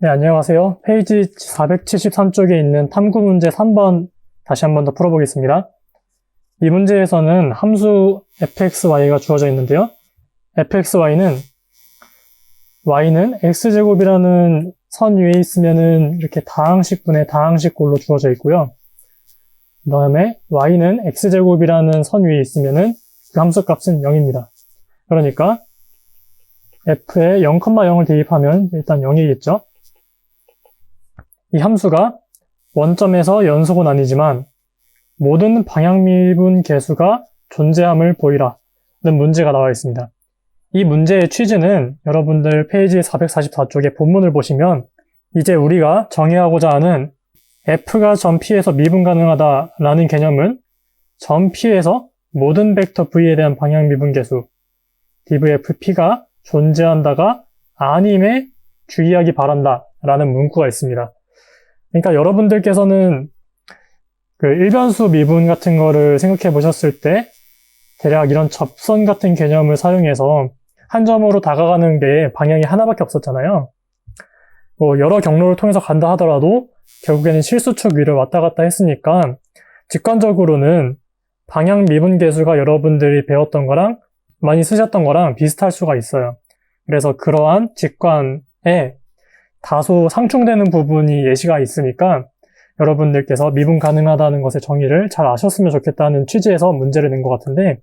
네, 안녕하세요. 페이지 473쪽에 있는 탐구 문제 3번 다시 한 번 더 풀어보겠습니다. 이 문제에서는 함수 fxy가 주어져 있는데요. fxy는 x제곱이라는 선 위에 있으면은 이렇게 다항식분의 다항식꼴로 주어져 있고요. 그 다음에 y는 x제곱이라는 선 위에 있으면은 그 함수 값은 0입니다. 그러니까 f에 0,0을 대입하면 일단 0이겠죠. 이 함수가 원점에서 연속은 아니지만 모든 방향미분 계수가 존재함을 보이라는 문제가 나와 있습니다. 이 문제의 취지는 여러분들 페이지 444쪽에 본문을 보시면 이제 우리가 정의하고자 하는 f가 점 P에서 미분 가능하다라는 개념은 점 P에서 모든 벡터 V에 대한 방향미분 계수 dvfp가 존재한다가 아님에 주의하기 바란다 라는 문구가 있습니다. 그러니까 여러분들께서는 그 일변수 미분 같은 거를 생각해 보셨을 때 대략 이런 접선 같은 개념을 사용해서 한 점으로 다가가는 게 방향이 하나밖에 없었잖아요. 뭐 여러 경로를 통해서 간다 하더라도 결국에는 실수축 위를 왔다 갔다 했으니까 직관적으로는 방향 미분 계수가 여러분들이 배웠던 거랑 많이 쓰셨던 거랑 비슷할 수가 있어요. 그래서 그러한 직관에 다소 상충되는 부분이 예시가 있으니까 여러분들께서 미분 가능하다는 것의 정의를 잘 아셨으면 좋겠다는 취지에서 문제를 낸 것 같은데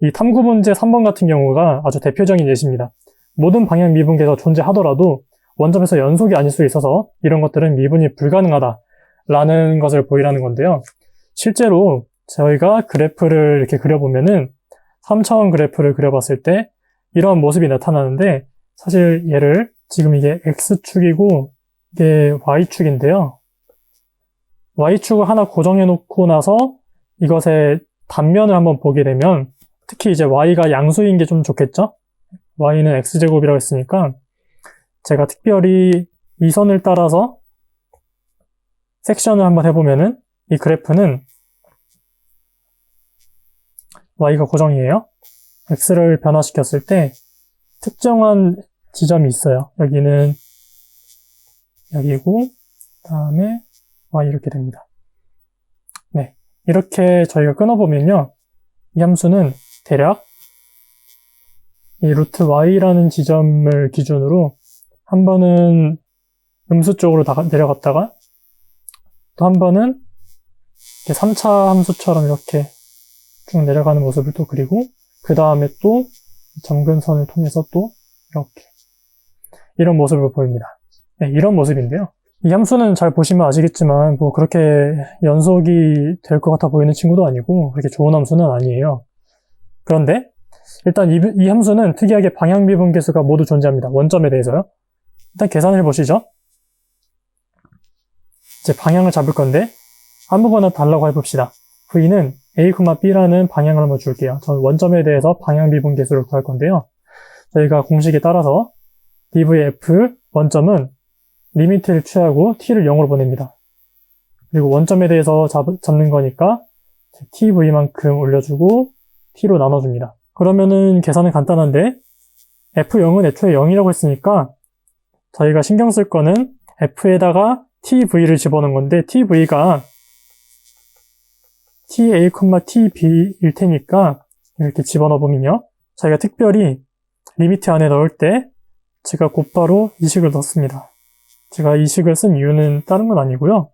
이 탐구 문제 3번 같은 경우가 아주 대표적인 예시입니다. 모든 방향 미분계가 존재하더라도 원점에서 연속이 아닐 수 있어서 이런 것들은 미분이 불가능하다라는 것을 보이라는 건데요. 실제로 저희가 그래프를 이렇게 그려보면은 3차원 그래프를 그려봤을 때 이런 모습이 나타나는데 사실 얘를 지금 이게 X축이고 이게 Y축인데요. Y축을 하나 고정해 놓고 나서 이것의 단면을 한번 보게 되면 특히 이제 Y가 양수인 게 좀 좋겠죠? Y는 X제곱이라고 했으니까 제가 특별히 이 선을 따라서 섹션을 한번 해보면은 이 그래프는 Y가 고정이에요. X를 변화시켰을 때 특정한 지점이 있어요. 여기는 여기고 다음에 Y 이렇게 됩니다. 네, 이렇게 저희가 끊어보면요. 이 함수는 대략 이 루트 Y라는 지점을 기준으로 한 번은 음수 쪽으로 내려갔다가 또 한 번은 3차 함수처럼 이렇게 쭉 내려가는 모습을 또 그리고 그 다음에 또 점근선을 통해서 또 이렇게 이런 모습을 보입니다. 네, 이런 모습인데요. 이 함수는 잘 보시면 아시겠지만 뭐 그렇게 연속이 될 것 같아 보이는 친구도 아니고 그렇게 좋은 함수는 아니에요. 그런데 일단 이 함수는 특이하게 방향미분 계수가 모두 존재합니다. 원점에 대해서요. 일단 계산을 해보시죠. 이제 방향을 잡을 건데 아무거나 달라고 해봅시다. V는 A, B라는 방향을 한번 줄게요. 저는 원점에 대해서 방향미분 계수를 구할 건데요. 저희가 공식에 따라서 dvf 원점은 리미트를 취하고 t를 0으로 보냅니다. 그리고 원점에 대해서 잡는 거니까 tv만큼 올려주고 t로 나눠줍니다. 그러면은 계산은 간단한데 f0은 애초에 0이라고 했으니까 저희가 신경 쓸 거는 f에다가 tv를 집어넣은 건데 tv가 ta, tb일 테니까 이렇게 집어넣어보면요. 저희가 특별히 리미트 안에 넣을 때 제가 곧바로 이식을 넣습니다. 제가 이식을 쓴 이유는 다른 건 아니고요.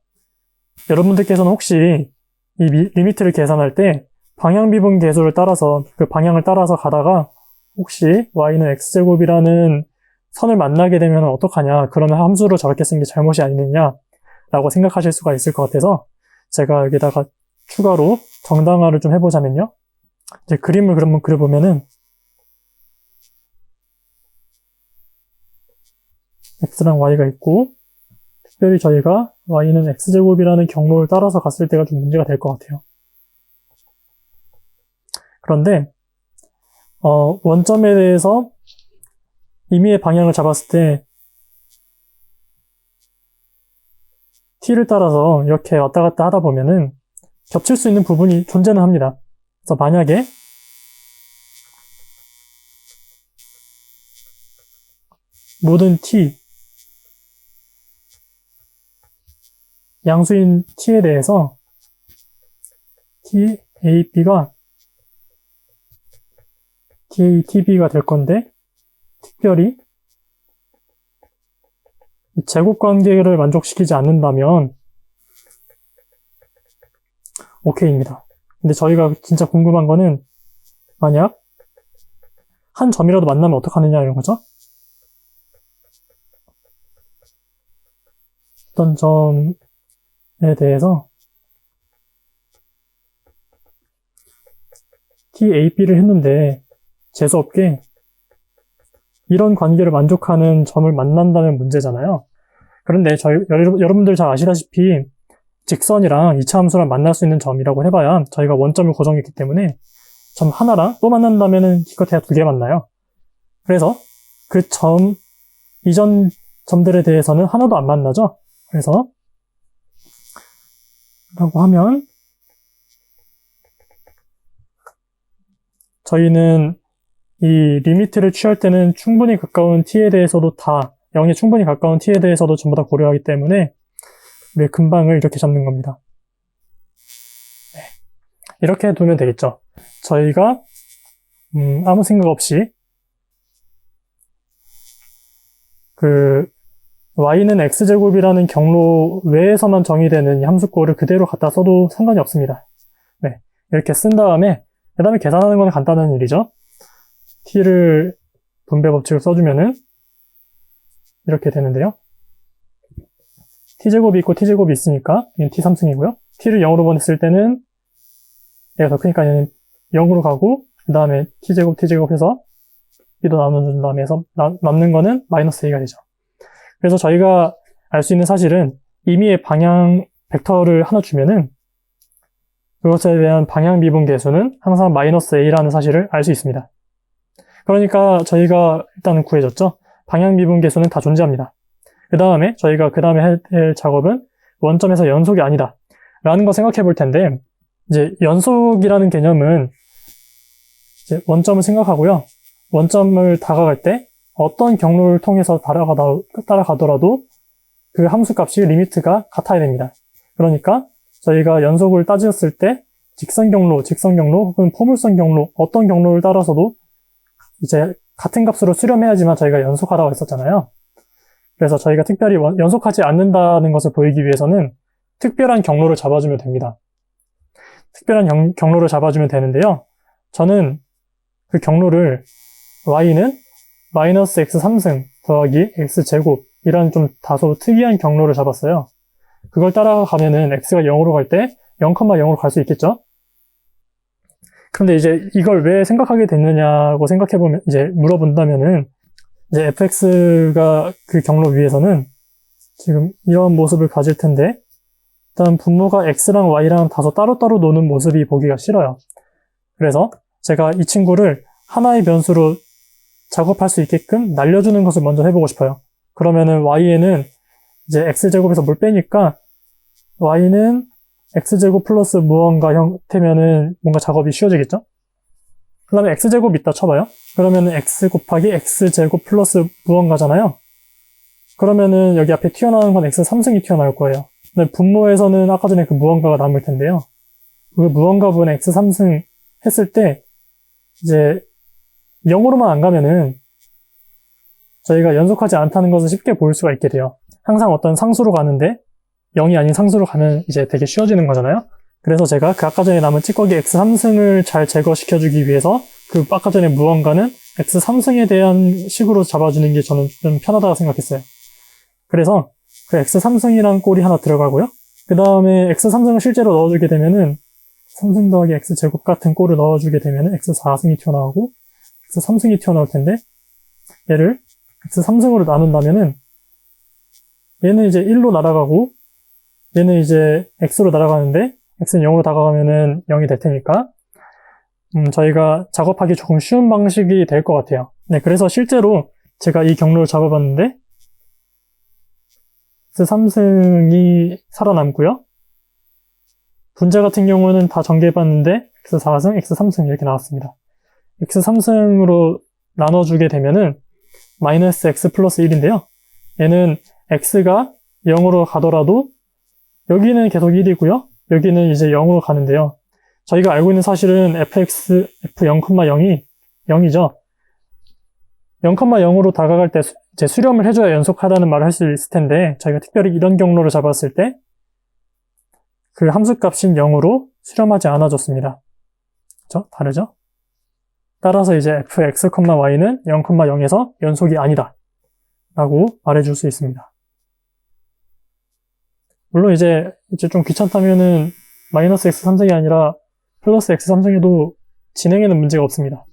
여러분들께서는 혹시 이 리미트를 계산할 때 방향미분 계수를 따라서 그 방향을 따라서 가다가 혹시 y는 x제곱이라는 선을 만나게 되면 어떡하냐, 그러면 함수를 저렇게 쓴 게 잘못이 아니느냐 라고 생각하실 수가 있을 것 같아서 제가 여기다가 추가로 정당화를 좀 해보자면요. 이제 그림을 그러면 그려보면은 x랑 y가 있고 특별히 저희가 y는 x제곱이라는 경로를 따라서 갔을 때가 좀 문제가 될 것 같아요. 그런데 원점에 대해서 임의의 방향을 잡았을 때 t를 따라서 이렇게 왔다 갔다 하다 보면은 겹칠 수 있는 부분이 존재는 합니다. 그래서 만약에 모든 t 양수인 t에 대해서 TAB가 TATB가 될 건데, 특별히 이 제곱 관계를 만족시키지 않는다면 오케이입니다. 근데 저희가 진짜 궁금한 거는 만약 한 점이라도 만나면 어떡하느냐 이런 거죠. 어떤 점에 대해서 TAB를 했는데 재수없게 이런 관계를 만족하는 점을 만난다는 문제잖아요. 그런데 여러분들 잘 아시다시피 직선이랑 이차함수랑 만날 수 있는 점이라고 해봐야 저희가 원점을 고정했기 때문에 점 하나랑 또 만난다면은 기껏해야 2개 만나요. 그래서 그 이전 점들에 대해서는 하나도 안 만나죠. 그래서 라고 하면 저희는 이 리미트를 취할 때는 충분히 가까운 t에 대해서도 0에 충분히 가까운 t에 대해서도 전부 다 고려하기 때문에 우리의 근방을 이렇게 잡는 겁니다. 네. 이렇게 두면 되겠죠. 저희가 아무 생각 없이 y는 x제곱이라는 경로 외에서만 정의되는 이 함수꼴을 그대로 갖다 써도 상관이 없습니다. 네. 이렇게 쓴 다음에 그 다음에 계산하는 건 간단한 일이죠. t를 분배 법칙을 써주면은 이렇게 되는데요. t제곱이 있고 t제곱이 있으니까 얘는 t3승이고요. t를 0으로 보냈을 때는 얘가 더 크니까 얘는 0으로 가고 그 다음에 t제곱 해서 b도 나눠준 다음에 해서 남는 거는 마이너스 a가 되죠. 그래서 저희가 알 수 있는 사실은 임의의 방향 벡터를 하나 주면은 그것에 대한 방향 미분 계수는 항상 마이너스 a라는 사실을 알 수 있습니다. 그러니까 저희가 일단은 구해졌죠. 방향 미분 계수는 다 존재합니다. 그 다음에 저희가 그 다음에 할 작업은 원점에서 연속이 아니다 라는 거 생각해 볼 텐데, 이제 연속이라는 개념은 이제 원점을 생각하고요. 원점을 다가갈 때 어떤 경로를 통해서 따라가더라도 그 함수값이 리미트가 같아야 됩니다. 그러니까 저희가 연속을 따졌을 때 직선 경로 혹은 포물선 경로 어떤 경로를 따라서도 이제 같은 값으로 수렴해야지만 저희가 연속하라고 했었잖아요. 그래서 저희가 특별히 연속하지 않는다는 것을 보이기 위해서는 특별한 경로를 잡아주면 됩니다. 특별한 경로를 잡아주면 되는데요. 저는 그 경로를 y는 마이너스 x3승 더하기 x제곱 이라는 좀 다소 특이한 경로를 잡았어요. 그걸 따라가면은 x가 0으로 갈 때 0,0으로 갈 수 있겠죠? 그런데 이제 이걸 왜 생각하게 됐느냐고 이제 물어본다면은 이제 fx가 그 경로 위에서는 지금 이런 모습을 가질 텐데, 일단 분모가 x랑 y랑 다소 따로따로 노는 모습이 보기가 싫어요. 그래서 제가 이 친구를 하나의 변수로 작업할 수 있게끔 날려주는 것을 먼저 해보고 싶어요. 그러면은 y에는 이제 x제곱에서 뭘 빼니까 y는 x제곱 플러스 무언가 형태면은 뭔가 작업이 쉬워지겠죠? 그 다음에 x제곱 있다 쳐봐요. 그러면은 x 곱하기 x제곱 플러스 무언가잖아요. 그러면은 여기 앞에 튀어나오는 건 x3승이 튀어나올 거예요. 근데 분모에서는 아까 전에 그 무언가가 남을 텐데요. 그 무언가 분의 x3승 했을 때 이제 0으로만 안 가면은 저희가 연속하지 않다는 것을 쉽게 볼 수가 있게 돼요. 항상 어떤 상수로 가는데 0이 아닌 상수로 가면 이제 되게 쉬워지는 거잖아요. 그래서 제가 그 아까 전에 남은 찌꺼기 x3승을 잘 제거시켜주기 위해서 그 아까 전에 무언가는 x3승에 대한 식으로 잡아주는 게 저는 좀 편하다고 생각했어요. 그래서 그 x3승이란 꼴이 하나 들어가고요. 그 다음에 x3승을 실제로 넣어주게 되면은 3승 더하기 x제곱 같은 꼴을 넣어주게 되면은 x4승이 튀어나오고 x3승이 튀어나올 텐데, 얘를 x3승으로 나눈다면은 얘는 이제 1로 날아가고 얘는 이제 x로 날아가는데 x는 0으로 다가가면은 0이 될 테니까 저희가 작업하기 조금 쉬운 방식이 될 것 같아요. 네, 그래서 실제로 제가 이 경로를 잡아봤는데 x3승이 살아남고요. 분자 같은 경우는 다 전개해봤는데 x4승, x3승 이렇게 나왔습니다. x3승으로 나눠주게 되면은 마이너스 x 플러스 1인데요. 얘는 x가 0으로 가더라도 여기는 계속 1이고요. 여기는 이제 0으로 가는데요. 저희가 알고 있는 사실은 fx, f0,0이 0이죠. 0,0으로 다가갈 때 이제 수렴을 해줘야 연속하다는 말을 할 수 있을 텐데, 저희가 특별히 이런 경로를 잡았을 때 그 함수값인 0으로 수렴하지 않아줬습니다. 그렇죠? 다르죠? 따라서 이제 fx, y는 0,0에서 연속이 아니다 라고 말해줄 수 있습니다. 물론 이제 좀 귀찮다면은 마이너스 x 3승이 아니라 플러스 x 3승에도 진행에는 문제가 없습니다.